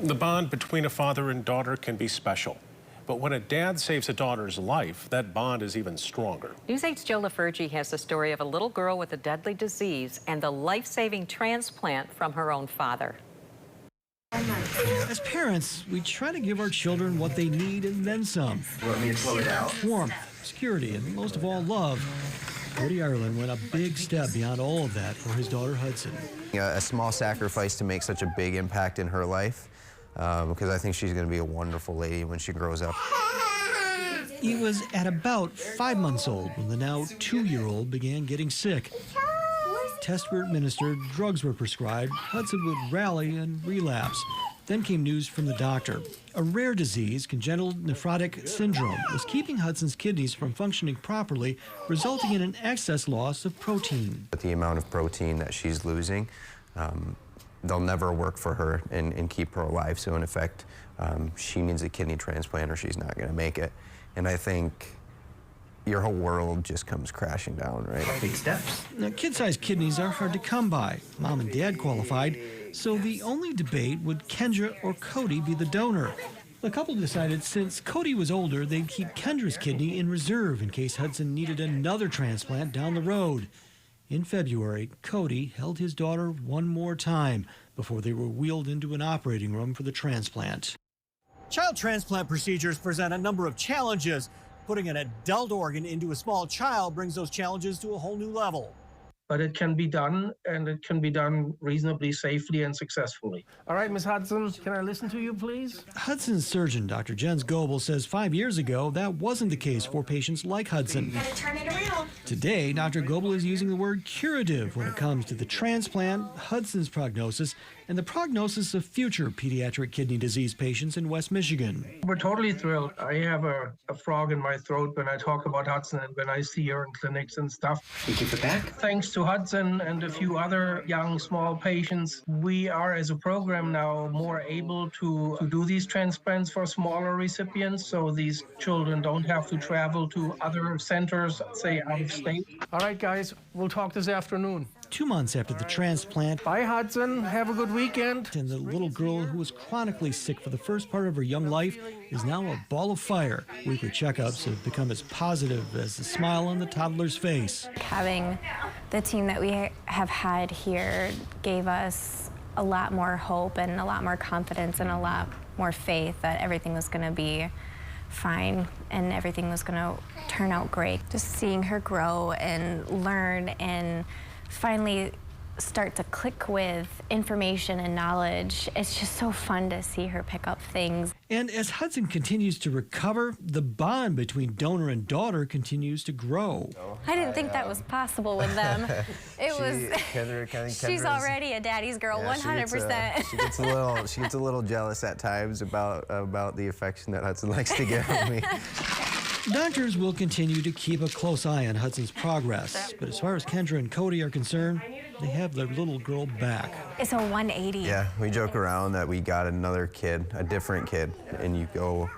The bond between a father and daughter can be special. But when a dad saves a daughter's life, that bond is even stronger. News 8's Joe LaFurgey has the story of a little girl with a deadly disease and the life-saving transplant from her own father. As parents, we try to give our children what they need and then some. You want me to slow it out? Warmth, security, and most of all, love. Cody Ireland went a big step beyond all of that for his daughter Hudson. A small sacrifice to make such a big impact in her life, because I think she's going to be a wonderful lady when she grows up. He was at about 5 months old when the now 2-year-old began getting sick. Tests were administered, drugs were prescribed, Hudson would rally and relapse. Then came news from the doctor. A rare disease, congenital nephrotic syndrome, was keeping Hudson's kidneys from functioning properly, resulting in an excess loss of protein. With the amount of protein that she's losing, they'll never work for her and keep her alive. So in effect, she needs a kidney transplant or she's not going to make it. And I think your whole world just comes crashing down, right? Big steps. Now, kid-sized kidneys are hard to come by. Mom and Dad qualified, so the only debate, would Kendra or Cody be the donor? The couple decided since Cody was older, they'd keep Kendra's kidney in reserve in case Hudson needed another transplant down the road. In February, Cody held his daughter one more time before they were wheeled into an operating room for the transplant. Child transplant procedures present a number of challenges. Putting an adult organ into a small child brings those challenges to a whole new level. But it can be done, and it can be done reasonably safely and successfully. All right, Miss Hudson, can I listen to you, please? Hudson's surgeon, Dr. Jens Goebel, says 5 years ago that wasn't the case for patients like Hudson. Turn it around. Today, Dr. Goebel is using the word curative when it comes to the transplant, Hudson's prognosis, and the prognosis of future pediatric kidney disease patients in West Michigan. We're totally thrilled. I have a frog in my throat when I talk about Hudson and when I see her in clinics and stuff. We give it back? Thanks to Hudson and a few other young, small patients, we are, as a program now, more able to do these transplants for smaller recipients, so these children don't have to travel to other centers, say, out of state. All right, guys, we'll talk this afternoon. 2 months after the transplant, Bye, Hudson. Have a good weekend. and the little girl who was chronically sick for the first part of her young life is now a ball of fire. Weekly checkups have become as positive as the smile on the toddler's face. Having the team that we have had here gave us a lot more hope and a lot more confidence and a lot more faith that everything was going to be fine and everything was going to turn out great. Just seeing her grow and learn and finally start to click with information and knowledge. It's just so fun to see her pick up things. And as Hudson continues to recover, the bond between donor and daughter continues to grow. I didn't think that was possible with them. She's already a daddy's girl, Yeah, 100%. She gets a little jealous at times about the affection that Hudson likes to give me. Doctors will continue to keep a close eye on Hudson's progress, but as far as Kendra and Cody are concerned, they have their little girl back. It's a 180. Yeah, we joke around that we got another kid, a different kid, and you go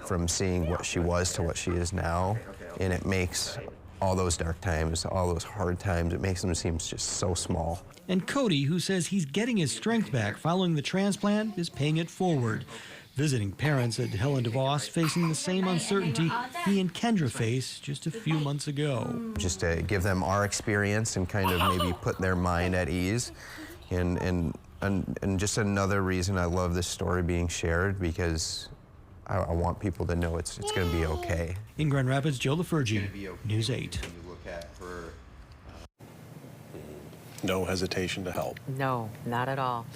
from seeing what she was to what she is now, and it makes all those dark times, all those hard times, it makes them seem just so small. And Cody, who says he's getting his strength back following the transplant, is paying it forward. Visiting parents at Helen DeVos facing the same uncertainty he and Kendra faced just a few months ago. Just to give them our experience and kind of maybe put their mind at ease. And just another reason I love this story being shared, because I want people to know it's going to be okay. In Grand Rapids, Joe LaFurgey, News 8. No hesitation to help. No, not at all.